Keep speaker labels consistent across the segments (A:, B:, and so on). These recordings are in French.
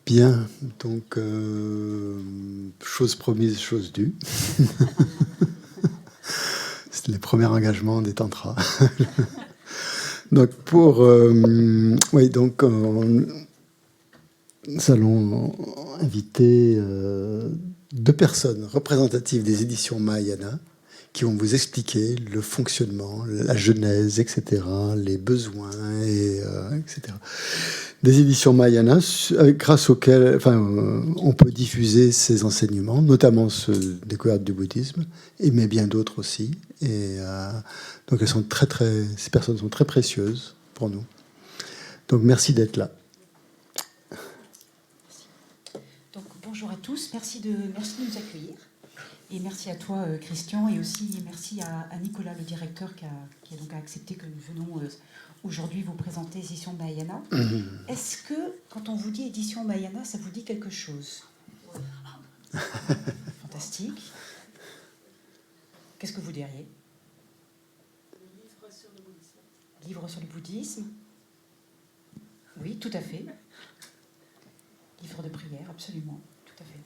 A: Bien, donc chose promise, chose due. C'est les premiers engagements des tantras. Donc oui, donc nous allons inviter deux personnes représentatives des éditions Mahayana qui vont vous expliquer le fonctionnement, la genèse, etc., les besoins, etc. Des éditions Mahayana, grâce auxquelles on peut diffuser ces enseignements, notamment ceux découvertes du bouddhisme, mais bien d'autres aussi. Et donc ces personnes sont très précieuses pour nous. Donc merci d'être là.
B: Donc bonjour à tous, merci de nous accueillir. Et merci à toi, Christian, et aussi merci à Nicolas, le directeur, qui a donc accepté que nous venons aujourd'hui vous présenter Édition Mahayana. Est-ce que, quand on vous dit Édition Mahayana, ça vous dit quelque chose? Fantastique. Qu'est-ce que vous diriez?
C: Livre sur le bouddhisme.
B: Livre sur le bouddhisme. Oui, tout à fait. Livre de prière, absolument, tout à fait.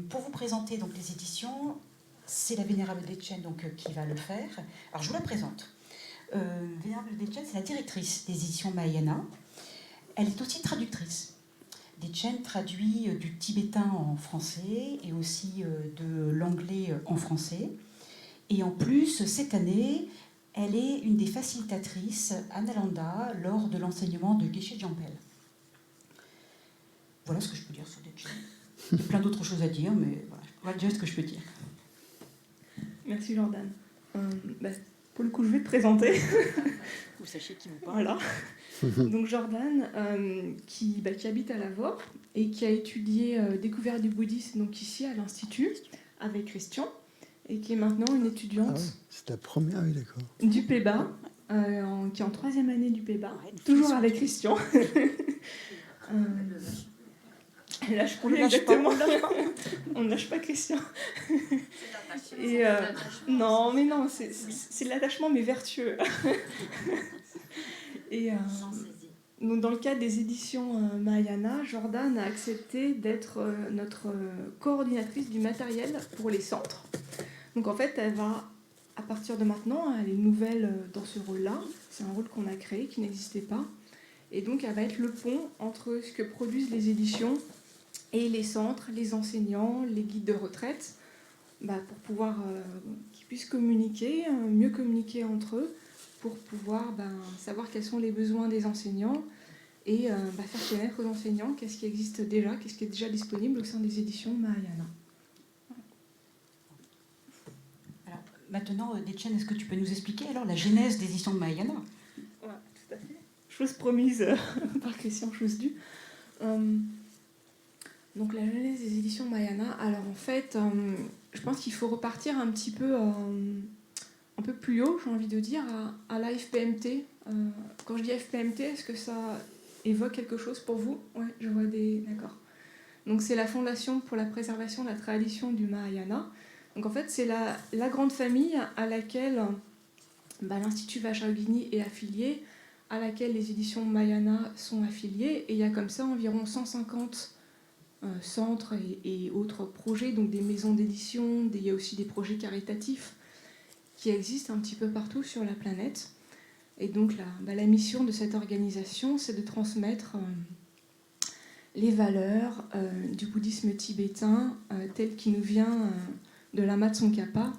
B: Pour vous présenter donc les éditions, c'est la Vénérable Dechen qui va le faire. Alors je vous la présente. Vénérable Dechen, c'est la directrice des éditions Mahayana. Elle est aussi traductrice. Dechen traduit du tibétain en français et aussi de l'anglais en français. Et en plus, cette année, elle est une des facilitatrices à Nalanda lors de l'enseignement de Geshe Jampel. Voilà ce que je peux dire sur Dechen. Il y a plein d'autres choses à dire, mais voilà déjà ce que je peux dire.
C: Merci Jordan. Pour le coup, je vais te présenter.
B: Vous sachez qui vous parle.
C: Voilà. Donc Jordan, qui habite à Lavore et qui a étudié découverte du bouddhisme donc ici à l'Institut avec Christian et qui est maintenant une étudiante
A: c'est la première, oui, d'accord.
C: du PEBA, qui est en 3e année du PEBA, toujours avec Christian. Lâche plus, exactement. On ne lâche pas Christian. Et non, mais non, c'est l'attachement, mais vertueux. Et donc dans le cadre des éditions Mahayana, Jordan a accepté d'être notre coordinatrice du matériel pour les centres. Donc en fait, elle va, à partir de maintenant, elle est nouvelle dans ce rôle-là. C'est un rôle qu'on a créé, qui n'existait pas. Et donc elle va être le pont entre ce que produisent les éditions et les centres, les enseignants, les guides de retraite, pour pouvoir qu'ils puissent communiquer, mieux communiquer entre eux, pour pouvoir savoir quels sont les besoins des enseignants et faire connaître aux enseignants qu'est-ce qui existe déjà, qu'est-ce qui est déjà disponible au sein des éditions Mahayana.
B: Alors, maintenant, Dechen, est-ce que tu peux nous expliquer alors la genèse des éditions de Mahayana?
C: Ouais, tout à fait. Chose promise par Christian, chose due. Donc la genèse des éditions Mahayana, alors en fait, je pense qu'il faut repartir un petit peu un peu plus haut, j'ai envie de dire, à la FPMT. Quand je dis FPMT, est-ce que ça évoque quelque chose pour vous? Ouais, je vois des... D'accord. Donc c'est la Fondation pour la préservation de la tradition du Mahayana. Donc en fait, c'est la grande famille à laquelle l'Institut Vajrayogini est affilié, à laquelle les éditions Mahayana sont affiliées, et il y a comme ça environ 150 centres et autres projets, donc des maisons d'édition, il y a aussi des projets caritatifs qui existent un petit peu partout sur la planète. Et donc la mission de cette organisation, c'est de transmettre les valeurs du bouddhisme tibétain tel qu'il nous vient de Lama Tsongkhapa,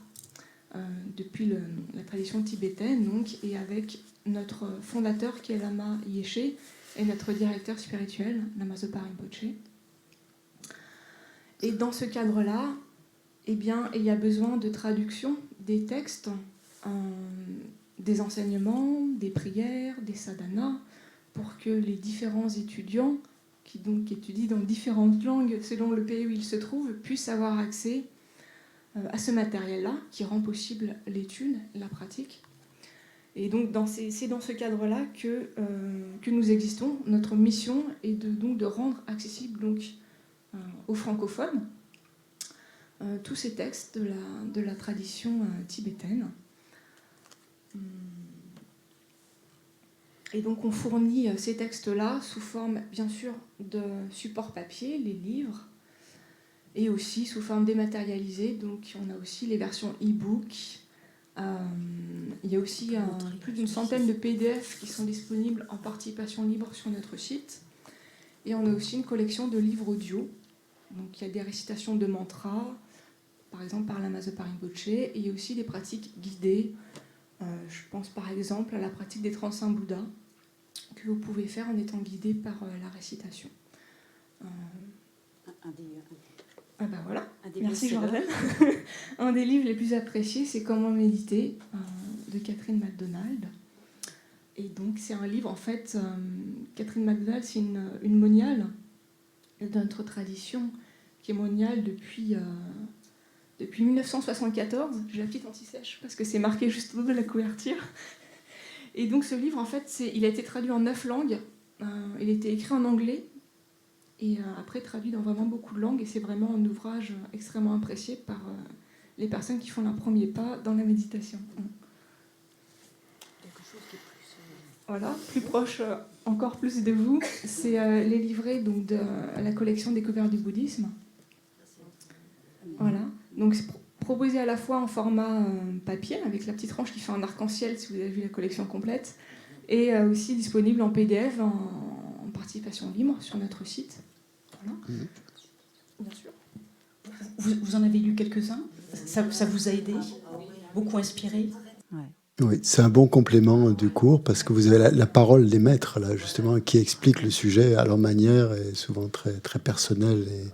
C: depuis la tradition tibétaine, donc, et avec notre fondateur qui est Lama Yeshe et notre directeur spirituel, Lama Zopa Rinpoche. Et dans ce cadre-là, il y a besoin de traduction des textes, des enseignements, des prières, des sadhanas, pour que les différents étudiants, qui donc étudient dans différentes langues selon le pays où ils se trouvent, puissent avoir accès à ce matériel-là, qui rend possible l'étude, la pratique. Et donc c'est dans ce cadre-là que nous existons. Notre mission est de rendre accessible aux francophones tous ces textes de la tradition tibétaine. Et donc on fournit ces textes-là sous forme, bien sûr, de support papier, les livres, et aussi sous forme dématérialisée. Donc on a aussi les versions e-book. Il y a aussi plus d'une centaine de PDF qui sont disponibles en participation libre sur notre site. Et on a aussi une collection de livres audio. Donc il y a des récitations de mantras, par exemple par Lama-Zopa Rinpoche, et il y a aussi des pratiques guidées. Je pense par exemple à la pratique des 35 Bouddhas, que vous pouvez faire en étant guidé par la récitation. Voilà. Merci Jordan. Un des livres les plus appréciés, c'est Comment méditer de Catherine MacDonald. Et donc c'est un livre, en fait, Catherine MacDonald, c'est une moniale de notre tradition qui est moniale depuis 1974. J'ai la petite anti-sèche parce que c'est marqué juste au dos de la couverture. Et donc ce livre, en fait, il a été traduit en 9 langues. Il a été écrit en anglais et après traduit dans vraiment beaucoup de langues. Et c'est vraiment un ouvrage extrêmement apprécié par les personnes qui font leur premier pas dans la méditation. Voilà, plus proche, encore plus de vous, c'est les livrets donc, de la collection Découverte du bouddhisme. Voilà, donc c'est proposé à la fois en format papier, avec la petite range qui fait un arc-en-ciel si vous avez vu la collection complète, et aussi disponible en PDF en participation libre sur notre site. Voilà. Bien sûr.
B: Vous en avez lu quelques-uns ? Ça vous a aidé ? Beaucoup inspiré ?
A: Oui, c'est un bon complément du cours parce que vous avez la parole des maîtres, là, justement, qui expliquent le sujet à leur manière et souvent très, très personnelle et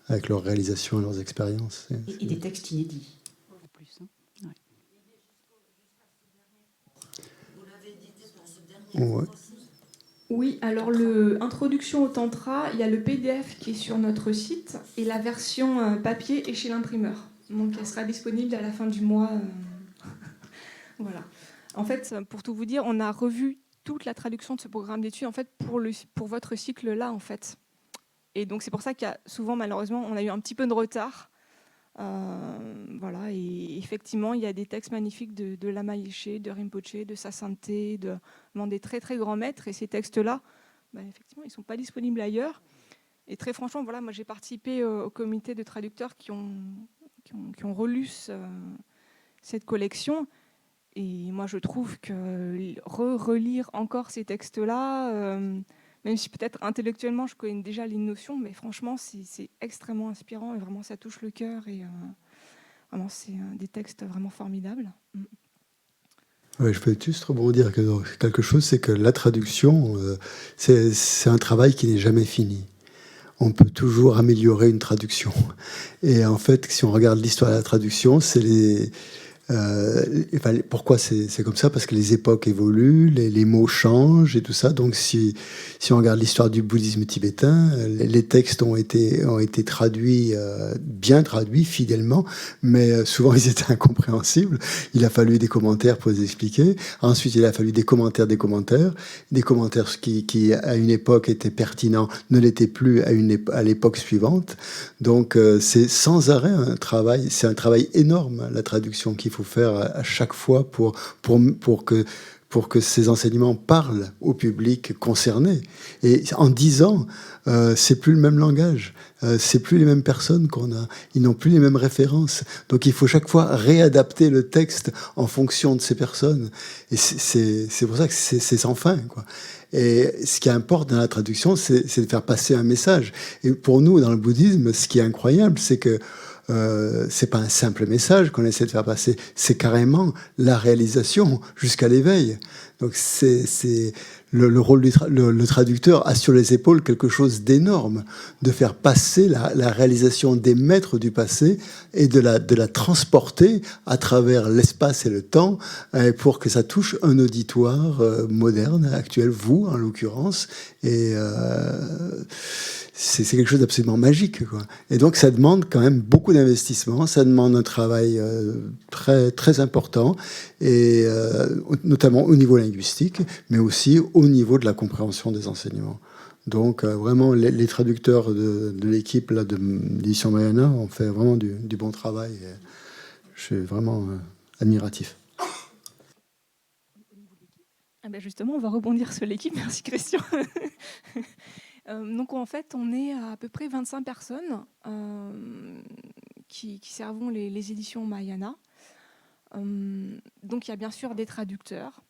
A: avec leurs réalisations et leurs expériences.
B: Et des textes inédits, en plus. Hein.
A: Ouais. Ouais.
C: Oui, alors Introduction au Tantra, il y a le PDF qui est sur notre site et la version papier est chez l'imprimeur. Donc elle sera disponible à la fin du mois. Voilà. En fait, pour tout vous dire, on a revu toute la traduction de ce programme d'études en fait, pour votre cycle-là, en fait. Et donc c'est pour ça qu'il y a souvent, malheureusement, on a eu un petit peu de retard. Voilà, et effectivement, il y a des textes magnifiques de Lama Yeshe, de Rinpoche, de Sa Sainteté, des très très grands maîtres. Et ces textes-là, effectivement, ils ne sont pas disponibles ailleurs. Et très franchement, voilà, moi j'ai participé au comité de traducteurs qui ont relu cette collection. Et moi, je trouve que relire encore ces textes-là, même si peut-être intellectuellement, je connais déjà les notions, mais franchement, c'est extrêmement inspirant et vraiment, ça touche le cœur. Et vraiment, c'est des textes vraiment formidables.
A: Ouais, je peux juste rebondir quelque chose, c'est que la traduction, c'est un travail qui n'est jamais fini. On peut toujours améliorer une traduction. Et en fait, si on regarde l'histoire de la traduction, c'est pourquoi c'est comme ça ? Parce que les époques évoluent, les mots changent et tout ça. Donc, si on regarde l'histoire du bouddhisme tibétain, les textes ont été traduits, bien traduits, fidèlement, mais souvent ils étaient incompréhensibles. Il a fallu des commentaires pour les expliquer. Ensuite, il a fallu des commentaires qui à une époque étaient pertinents, ne l'étaient plus à l'époque suivante. Donc, c'est sans arrêt un travail. C'est un travail énorme, la traduction qu'il faut faire à chaque fois pour que ces enseignements parlent au public concerné. Et en 10 ans, c'est plus le même langage, c'est plus les mêmes personnes qu'on a, ils n'ont plus les mêmes références. Donc il faut chaque fois réadapter le texte en fonction de ces personnes. Et c'est pour ça que c'est sans fin, quoi. Et ce qui importe dans la traduction, c'est de faire passer un message. Et pour nous, dans le bouddhisme, ce qui est incroyable, c'est que c'est pas un simple message qu'on essaie de faire passer, c'est carrément la réalisation jusqu'à l'éveil. Donc c'est le rôle le traducteur a sur les épaules quelque chose d'énorme, de faire passer la réalisation des maîtres du passé et de la transporter à travers l'espace et le temps pour que ça touche un auditoire moderne, actuel, vous en l'occurrence, et c'est quelque chose d'absolument magique, quoi. Et donc ça demande quand même beaucoup d'investissement, ça demande un travail très, très important, et notamment au niveau linguistique, mais aussi au niveau de la compréhension des enseignements. Donc vraiment, les traducteurs de l'équipe là, de l'édition Mahayana ont fait vraiment du bon travail. Et je suis vraiment admiratif.
C: Ah ben justement, on va rebondir sur l'équipe. Merci Christian. Donc en fait, on est à peu près 25 personnes qui servons les éditions Mahayana. Donc il y a bien sûr des traducteurs.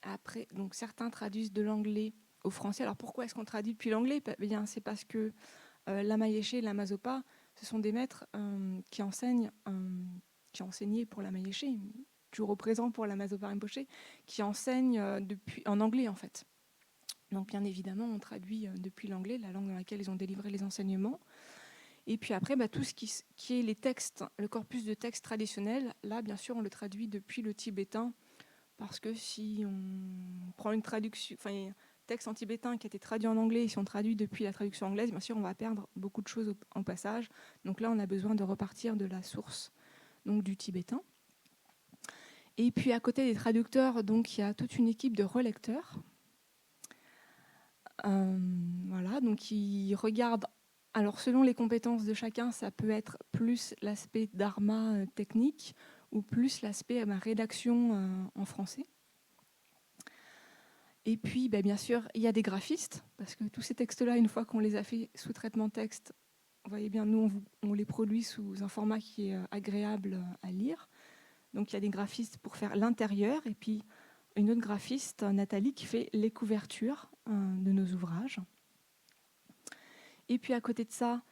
C: Après, donc certains traduisent de l'anglais au français. Alors pourquoi est-ce qu'on traduit depuis l'anglais ? Bien, c'est parce que Lama Yeshe et Lama Zopa, ce sont des maîtres qui enseignent, qui ont enseigné pour Lama Yeshe, toujours au présent pour Lama Zopa Rinpoche, qui enseignent en anglais en fait. Donc bien évidemment, on traduit depuis l'anglais, la langue dans laquelle ils ont délivré les enseignements. Et puis après, tout ce qui est les textes, le corpus de textes traditionnels, là bien sûr, on le traduit depuis le tibétain, parce que si on prend une traduction, un texte en tibétain qui a été traduit en anglais, et si on traduit depuis la traduction anglaise, bien sûr, on va perdre beaucoup de choses en passage. Donc là, on a besoin de repartir de la source, donc du tibétain. Et puis à côté des traducteurs, donc il y a toute une équipe de relecteurs. Voilà, donc ils regardent. Alors selon les compétences de chacun, ça peut être plus l'aspect dharma technique ou plus l'aspect rédaction en français. Et puis, bien sûr, il y a des graphistes, parce que tous ces textes-là, une fois qu'on les a fait sous traitement texte, vous voyez bien, nous, on les produit sous un format qui est agréable à lire. Donc, il y a des graphistes pour faire l'intérieur, et puis une autre graphiste, Nathalie, qui fait les couvertures de nos ouvrages. Et puis, à côté de ça,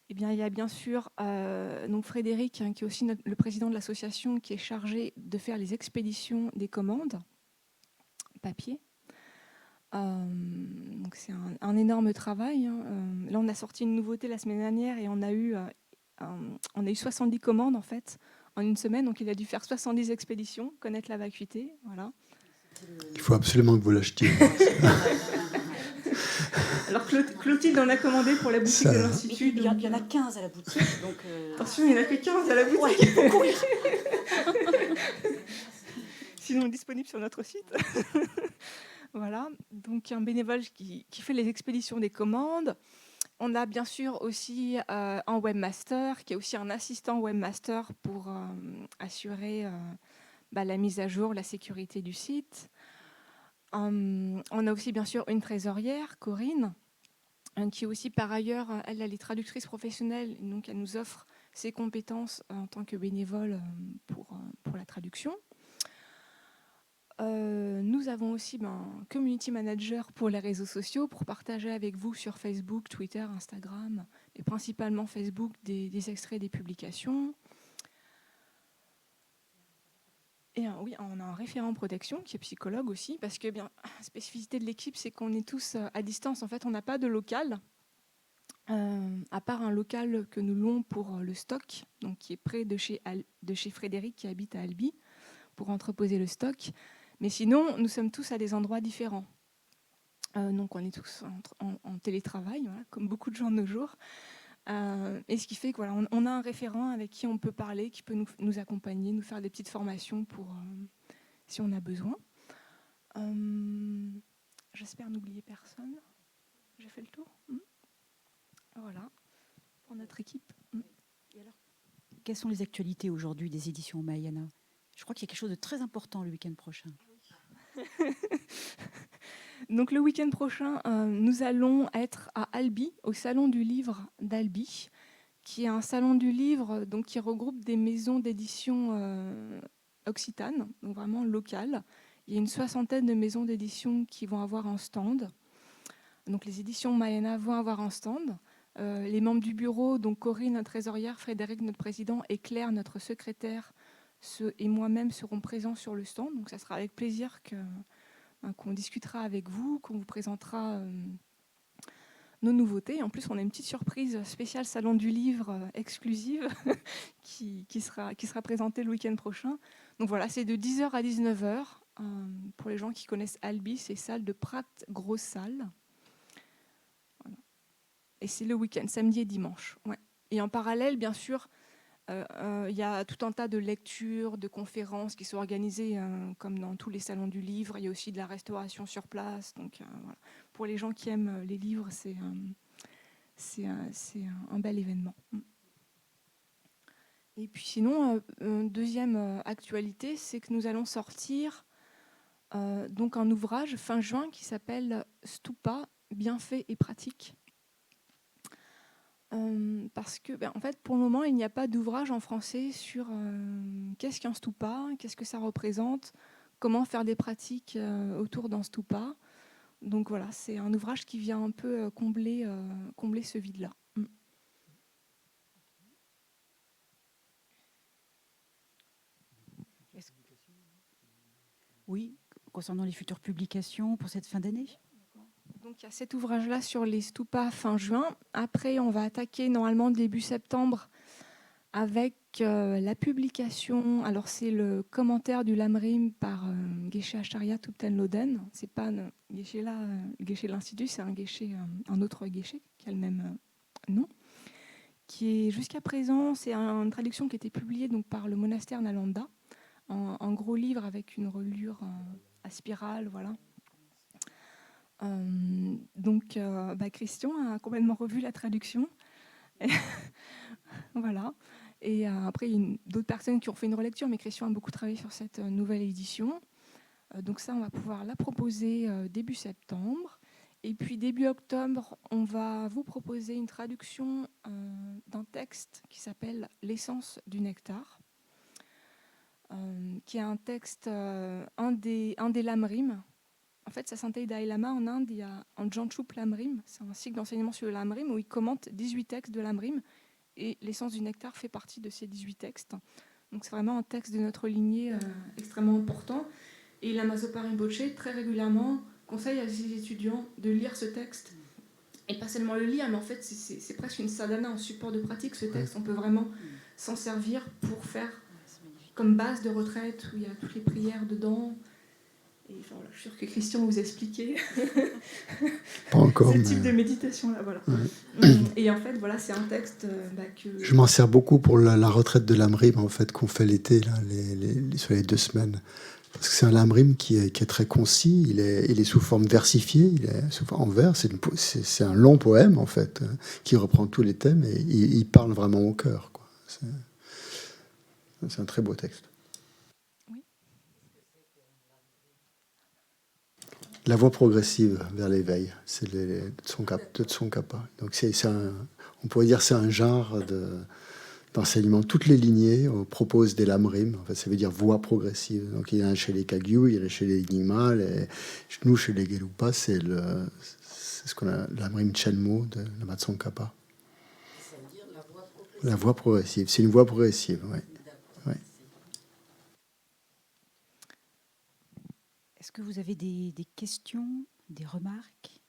C: il y a bien sûr donc Frédéric, qui est aussi le président de l'association, qui est chargé de faire les expéditions des commandes papier. Donc c'est un énorme travail. Là, on a sorti une nouveauté la semaine dernière et on a eu 70 commandes en fait en une semaine. Donc il a dû faire 70 expéditions, connaître la vacuité. Voilà.
A: Il faut absolument que vous l'achetiez.
C: Alors Clotilde en a commandé pour la boutique de l'Institut.
B: Il y en a 15 à la boutique. Donc
C: Attention, il n'y en a que 15 à la boutique.
B: Ouais, il faut courir.
C: Sinon, disponible sur notre site. Voilà, donc un bénévole qui fait les expéditions des commandes. On a bien sûr aussi un webmaster, qui est aussi un assistant webmaster pour assurer la mise à jour, la sécurité du site. On a aussi bien sûr une trésorière, Corinne, qui est aussi par ailleurs, elle est traductrice professionnelle, donc elle nous offre ses compétences en tant que bénévole pour la traduction. Nous avons aussi un community manager pour les réseaux sociaux, pour partager avec vous sur Facebook, Twitter, Instagram, et principalement Facebook, des extraits des publications. Et oui, on a un référent protection qui est psychologue aussi, parce que la spécificité de l'équipe, c'est qu'on est tous à distance. En fait, on n'a pas de local, à part un local que nous louons pour le stock, donc qui est près de chez Frédéric, qui habite à Albi, pour entreposer le stock. Mais sinon, nous sommes tous à des endroits différents. Donc on est tous en télétravail, voilà, comme beaucoup de gens de nos jours. Et ce qui fait qu'on on a un référent avec qui on peut parler, qui peut nous accompagner, nous faire des petites formations pour, si on a besoin. J'espère n'oublier personne. J'ai fait le tour. Voilà, pour notre équipe.
B: Et alors, quelles sont les actualités aujourd'hui des éditions Mahayana ? Je crois qu'il y a quelque chose de très important le week-end prochain.
C: Donc le week-end prochain, nous allons être à Albi, au Salon du Livre d'Albi, qui est un salon du livre donc, qui regroupe des maisons d'édition occitanes, donc vraiment locales. Il y a une 60aine de maisons d'édition qui vont avoir un stand. Donc les éditions Mahayana vont avoir un stand. Les membres du bureau, donc Corinne, notre trésorière, Frédéric, notre président, et Claire, notre secrétaire, et moi-même seront présents sur le stand. Donc ça sera avec plaisir qu'on discutera avec vous, qu'on vous présentera nos nouveautés. En plus, on a une petite surprise spéciale Salon du Livre exclusive qui sera présentée le week-end prochain. Donc voilà, c'est de 10h à 19h. Pour les gens qui connaissent Albi, c'est salle de Prat, grosse salle. Voilà. Et c'est le week-end, samedi et dimanche. Ouais. Et en parallèle, bien sûr, il y a tout un tas de lectures, de conférences qui sont organisées comme dans tous les salons du livre. Il y a aussi de la restauration sur place. Donc, voilà. Pour les gens qui aiment les livres, c'est un bel événement. Et puis sinon, deuxième actualité, c'est que nous allons sortir donc un ouvrage fin juin qui s'appelle Stupa, bienfaits et pratiques. Parce que, en fait, pour le moment, il n'y a pas d'ouvrage en français sur qu'est-ce qu'un stupa, qu'est-ce que ça représente, comment faire des pratiques autour d'un stupa. Donc voilà, c'est un ouvrage qui vient un peu combler ce vide-là.
B: Oui, concernant les futures publications pour cette fin d'année.
C: Donc il y a cet ouvrage-là sur les stupas fin juin. Après, on va attaquer normalement début septembre avec la publication. Alors c'est le commentaire du Lamrim par Geshe Acharya Tubten Loden. C'est pas le Geshe-là, le Geshe de l'Institut, c'est un Geshe, un autre Geshe qui a le même nom. Qui est jusqu'à présent, c'est une traduction qui a été publiée donc, par le monastère Nalanda, en gros livre avec une reliure à spirale, voilà. Donc, Christian a complètement revu la traduction. Voilà. Et après, il y a d'autres personnes qui ont fait une relecture, mais Christian a beaucoup travaillé sur cette nouvelle édition. Donc ça, on va pouvoir la proposer début septembre. Et puis début octobre, on va vous proposer une traduction d'un texte qui s'appelle « L'essence du nectar », qui est un texte, un des lamrim. En fait, sa synthèse Dalai Lama en Inde, il y a un Janchup Lamrim, c'est un cycle d'enseignement sur le Lamrim où il commente 18 textes de Lamrim et l'essence du nectar fait partie de ces 18 textes. Donc c'est vraiment un texte de notre lignée extrêmement important. Et Lama Zopa Rinpoche, très régulièrement, conseille à ses étudiants de lire ce texte. Et pas seulement le lire, mais en fait, c'est presque une sadhana en support de pratique. Ce texte, on peut vraiment s'en servir pour faire comme base de retraite, où il y a toutes les prières dedans. Et enfin, voilà, je suis sûre que Christian vous a expliqué
A: Pas encore,
C: ce
A: mais...
C: type de méditation-là. Voilà.
A: Ouais.
C: Et en fait, voilà, c'est un texte que...
A: Je m'en sers beaucoup pour la retraite de l'Amrim, en fait, qu'on fait l'été, là, sur les 2 semaines. Parce que c'est un Lamrim qui est très concis, il est sous forme versifiée, il est sous forme en vers, c'est un long poème, en fait, qui reprend tous les thèmes et il parle vraiment au cœur, quoi. C'est un très beau texte.
C: Oui.
A: La voie progressive vers l'éveil, c'est de Tsongkhapa. Donc on pourrait dire que c'est un genre d'enseignement. Toutes les lignées proposent des lamrim. En fait, ça veut dire voie progressive. Donc il y en a chez les Kagyu, il y en a chez les Nyingma, nous chez les Gelugpa, c'est ce qu'on a lamrim Chenmo de Lama Tsongkhapa.
D: Ça veut dire la voie progressive.
A: La voie progressive, c'est une voie progressive, oui. Ouais.
B: Est-ce que vous avez des questions, des remarques?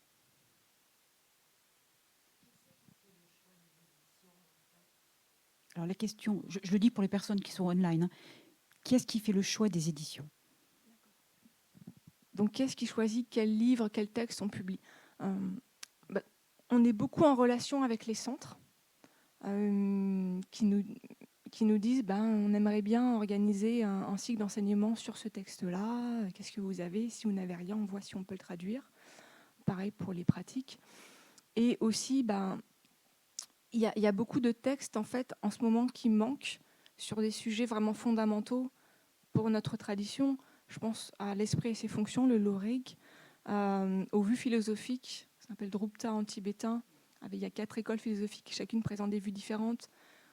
B: Alors la question, je le dis pour les personnes qui sont online, hein. Qui est-ce qui fait le choix des éditions?
C: Donc, qu'est-ce qui choisit quel livre, quel texte on publie? On est beaucoup en relation avec les centres qui nous disent on aimerait bien organiser un cycle d'enseignement sur ce texte-là. Qu'est-ce que vous avez? Si vous n'avez rien, on voit si on peut le traduire. Pareil pour les pratiques. Et aussi, il y a beaucoup de textes en fait en ce moment qui manquent sur des sujets vraiment fondamentaux pour notre tradition. Je pense à l'esprit et ses fonctions, le Lorig, aux vues philosophiques, ça s'appelle Drupta en tibétain. Il y a 4 écoles philosophiques qui chacune présentent des vues différentes.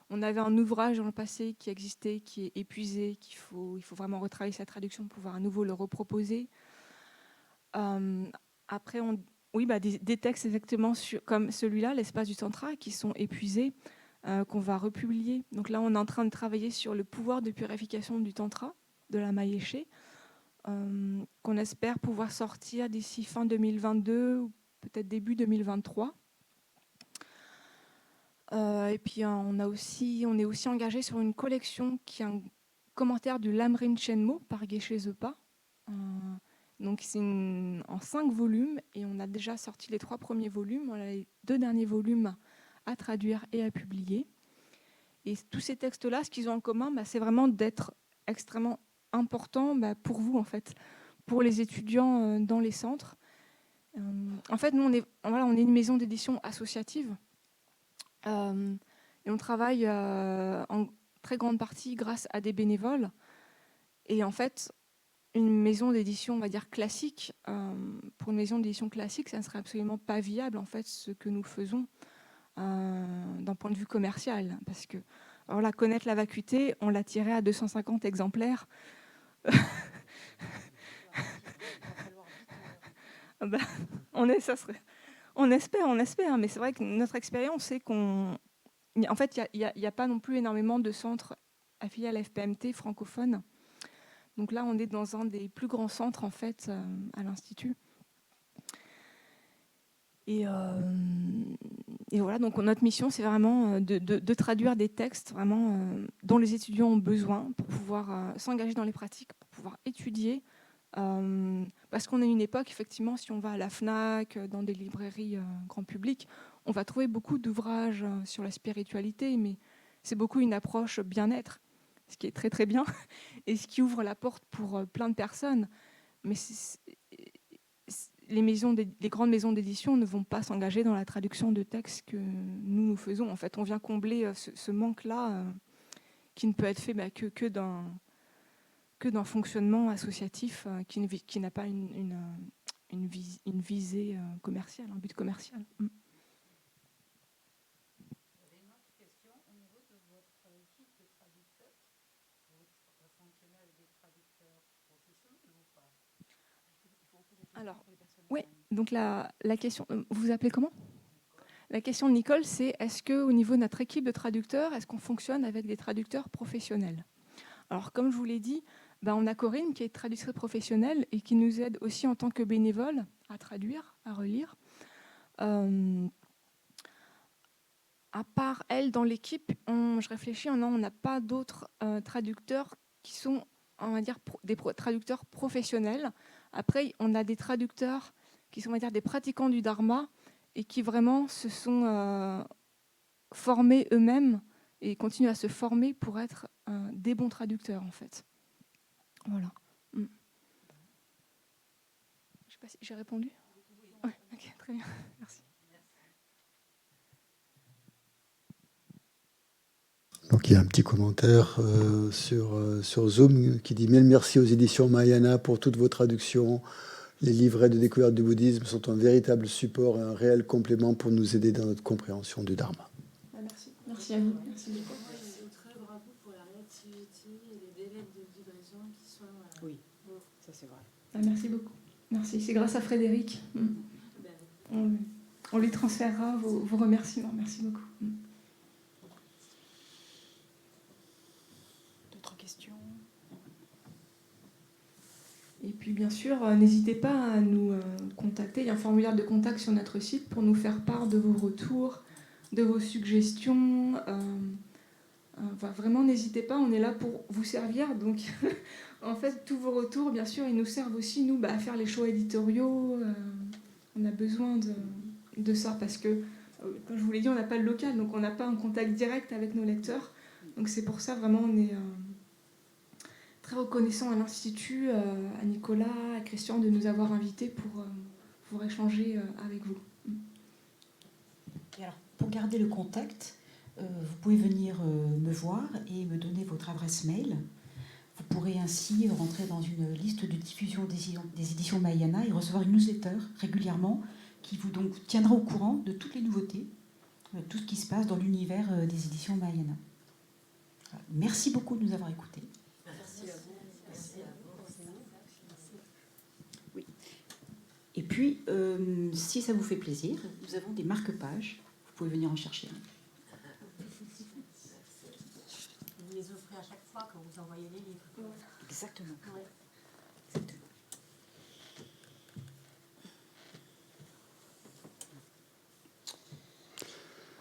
C: On avait un ouvrage dans le passé qui existait, qui est épuisé, il faut vraiment retravailler sa traduction pour pouvoir à nouveau le reproposer. Après, des textes exactement comme celui-là, l'espace du Tantra, qui sont épuisés, qu'on va republier. Donc là, on est en train de travailler sur le pouvoir de purification du Tantra, de la Mayeshe, qu'on espère pouvoir sortir d'ici fin 2022 ou peut-être début 2023. Et puis on est aussi engagé sur une collection qui est un commentaire du Lamrim Chenmo par Geshe Zepa. Donc c'est en 5 volumes et on a déjà sorti les 3 premiers volumes. On a les 2 derniers volumes à traduire et à publier. Et tous ces textes-là, ce qu'ils ont en commun, c'est vraiment d'être extrêmement importants pour vous, en fait, pour les étudiants dans les centres. En fait, nous, on est une maison d'édition associative. Et on travaille en très grande partie grâce à des bénévoles. Et en fait, une maison d'édition, on va dire classique, pour une maison d'édition classique, ça ne serait absolument pas viable en fait ce que nous faisons d'un point de vue commercial, parce que alors là, connaître la vacuité, on l'a tiré à 250 exemplaires. Bah, on espère, mais c'est vrai que notre expérience, c'est qu'en fait, il n'y a pas non plus énormément de centres affiliés à la FPMT francophones. Donc là, on est dans un des plus grands centres en fait à l'Institut. Et voilà, donc notre mission, c'est vraiment de traduire des textes vraiment dont les étudiants ont besoin pour pouvoir s'engager dans les pratiques, pour pouvoir étudier. Parce qu'on est une époque, effectivement, si on va à la FNAC, dans des librairies grand public, on va trouver beaucoup d'ouvrages sur la spiritualité, mais c'est beaucoup une approche bien-être, ce qui est très très bien, et ce qui ouvre la porte pour plein de personnes. Mais les grandes maisons d'édition ne vont pas s'engager dans la traduction de textes que nous faisons. En fait, on vient combler ce manque-là qui ne peut être fait que d'un fonctionnement associatif qui n'a pas une visée commerciale, un but commercial.
D: Vous avez une autre question au niveau de votre équipe de traducteurs. Vous fonctionnez avec des traducteurs professionnels ou pas?
C: Alors, oui, donc la question, vous vous appelez comment? La question de Nicole, c'est est-ce qu'au niveau de notre équipe de traducteurs, est-ce qu'on fonctionne avec des traducteurs professionnels? Alors, comme je vous l'ai dit, on a Corinne qui est traductrice professionnelle et qui nous aide aussi en tant que bénévole à traduire, à relire. À part elle, dans l'équipe, je réfléchis, on n'a pas d'autres traducteurs qui sont, on va dire, des traducteurs professionnels. Après, on a des traducteurs qui sont, on va dire, des pratiquants du Dharma et qui vraiment se sont formés eux-mêmes et continuent à se former pour être des bons traducteurs, en fait. Voilà. Je ne sais pas si j'ai répondu. Oui, ok, très bien. Merci.
A: Donc il y a un petit commentaire sur Zoom qui dit « Mille merci aux éditions Mahayana pour toutes vos traductions. Les livrets de découverte du bouddhisme sont un véritable support et un réel complément pour nous aider dans notre compréhension du Dharma. »
C: Merci. Merci à vous. Merci beaucoup.
D: Moi, je très bravo pour la réactivité et les délais de livraison qui sont...
B: Oui, ça c'est vrai.
C: Merci beaucoup. Merci. C'est grâce à Frédéric. On lui transférera vos remerciements. Merci beaucoup.
B: D'autres questions?
C: Et puis bien sûr, n'hésitez pas à nous contacter. Il y a un formulaire de contact sur notre site pour nous faire part de vos retours, de vos suggestions. Vraiment, n'hésitez pas, on est là pour vous servir. Donc, en fait, tous vos retours, bien sûr, ils nous servent aussi, nous, à faire les choix éditoriaux. On a besoin de ça parce que, comme je vous l'ai dit, on n'a pas le local, donc on n'a pas un contact direct avec nos lecteurs. Donc c'est pour ça, vraiment, on est très reconnaissant à l'Institut, à Nicolas, à Christian, de nous avoir invités pour échanger avec vous.
B: Et alors, pour garder le contact, vous pouvez venir me voir et me donner votre adresse mail. Vous pourrez ainsi rentrer dans une liste de diffusion des éditions Mahayana et recevoir une newsletter régulièrement qui vous donc tiendra au courant de toutes les nouveautés, tout ce qui se passe dans l'univers des éditions Mahayana. Voilà. Merci beaucoup de nous avoir écoutés.
D: Merci à vous. Merci à vous.
B: Oui. Et puis, si ça vous fait plaisir, nous avons des marque-pages. Vous pouvez venir en chercher un.
D: Vous les offrez à chaque fois que vous envoyez les livres.
B: Exactement.
D: Ouais.
B: Exactement.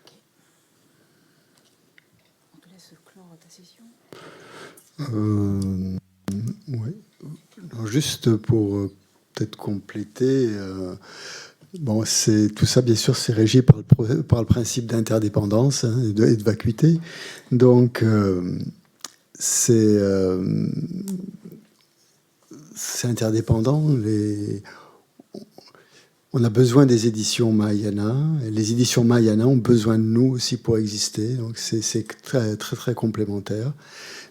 B: Ok. On te laisse clore ta session.
A: Ouais. Alors, juste pour peut-être compléter, tout ça, bien sûr, c'est régi par le principe d'interdépendance et de vacuité. Donc, c'est interdépendant. On a besoin des éditions Mahayana. Et les éditions Mahayana ont besoin de nous aussi pour exister. Donc, c'est très, très, très complémentaire.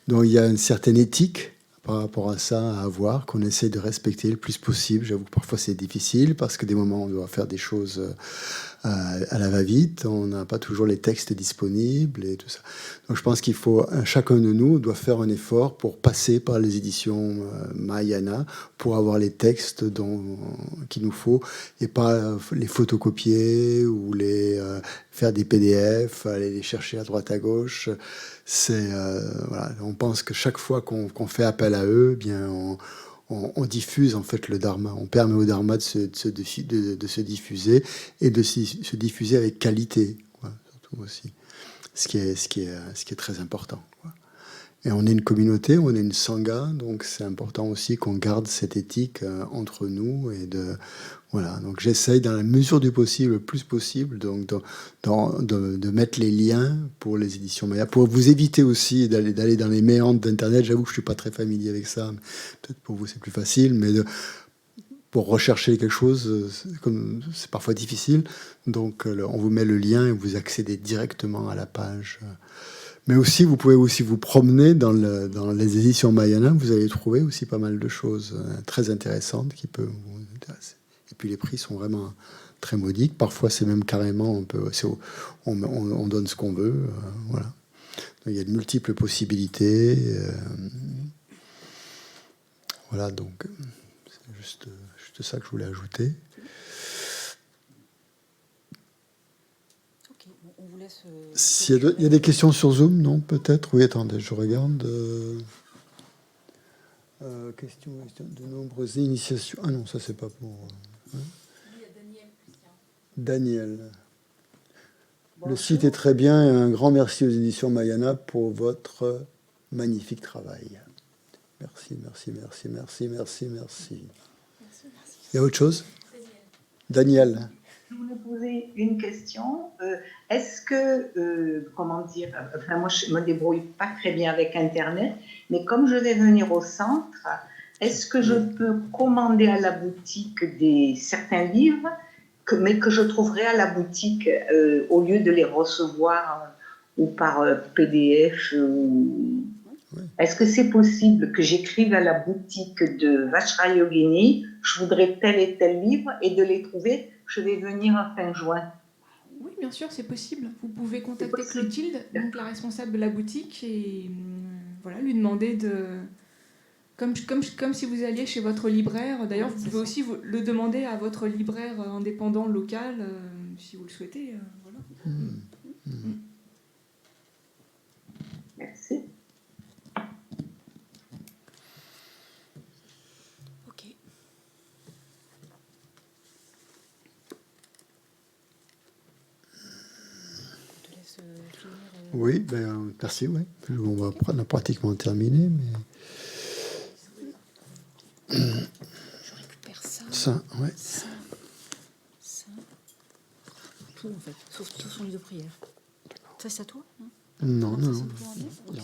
A: Donc, il y a une certaine éthique par rapport à ça à avoir, qu'on essaie de respecter le plus possible. J'avoue que parfois c'est difficile parce que des moments on doit faire des choses à la va-vite, on n'a pas toujours les textes disponibles et tout ça. Donc je pense qu'il faut, chacun de nous doit faire un effort pour passer par les éditions Mahayana pour avoir les textes qu'il nous faut et pas les photocopier ou les faire des PDF, aller les chercher à droite à gauche. Voilà, on pense que chaque fois qu'on fait appel à eux, eh bien on diffuse en fait le dharma. On permet au dharma de se diffuser et de se diffuser avec qualité, quoi, surtout aussi. Ce qui est très important, quoi. Et on est une communauté, on est une sangha, donc c'est important aussi qu'on garde cette éthique entre nous et voilà. Donc j'essaye dans la mesure du possible, le plus possible, donc de mettre les liens pour les éditions Maya, pour vous éviter aussi d'aller dans les méandres d'Internet. J'avoue que je suis pas très familier avec ça. Peut-être pour vous c'est plus facile, mais pour rechercher quelque chose, c'est parfois difficile. Donc on vous met le lien et vous accédez directement à la page. Mais aussi, vous pouvez aussi vous promener dans les éditions Mahayana. Vous allez trouver aussi pas mal de choses très intéressantes qui peuvent vous intéresser. Et puis les prix sont vraiment très modiques. Parfois, c'est même carrément on donne ce qu'on veut. Voilà. Donc, il y a de multiples possibilités. Voilà, donc c'est juste ça que je voulais ajouter.
B: On vous laisse.
A: Il y a des questions sur Zoom, non? Peut-être. Oui, attendez, je regarde. Question de nombreuses initiations. Ah non, ça c'est pas pour. Hein?
D: Il y a Daniel Christian.
A: Daniel.
B: Bonjour.
A: Le site est très bien et un grand merci aux éditions Mahayana pour votre magnifique travail. Merci, merci, merci, merci, merci, merci. Il y a autre chose? Daniel.
E: Je voulais poser une question. Est-ce que, comment dire, enfin moi je me débrouille pas très bien avec Internet, mais comme je vais venir au centre, est-ce que je peux commander à la boutique certains livres, mais que je trouverai à la boutique au lieu de les recevoir ou par PDF Est-ce que c'est possible que j'écrive à la boutique de Vajrayogini, je voudrais tel et tel livre, et de les trouver, je vais venir en fin juin?
C: Oui, bien sûr, c'est possible. Vous pouvez contacter Clotilde, donc la responsable de la boutique, et voilà, lui demander de... Comme si vous alliez chez votre libraire. D'ailleurs, vous pouvez aussi le demander à votre libraire indépendant local, si vous le souhaitez. Voilà.
E: Merci.
B: Ok. Je te laisse finir.
A: Oui, merci. Oui. On a pratiquement terminé, mais.
B: Je récupère ça.
A: Ça, ouais.
B: Ça. Tout en fait, sauf son livre de prière. Ça, c'est à toi, hein?
A: Non.
B: Ça, c'est pour un livre.
A: Non.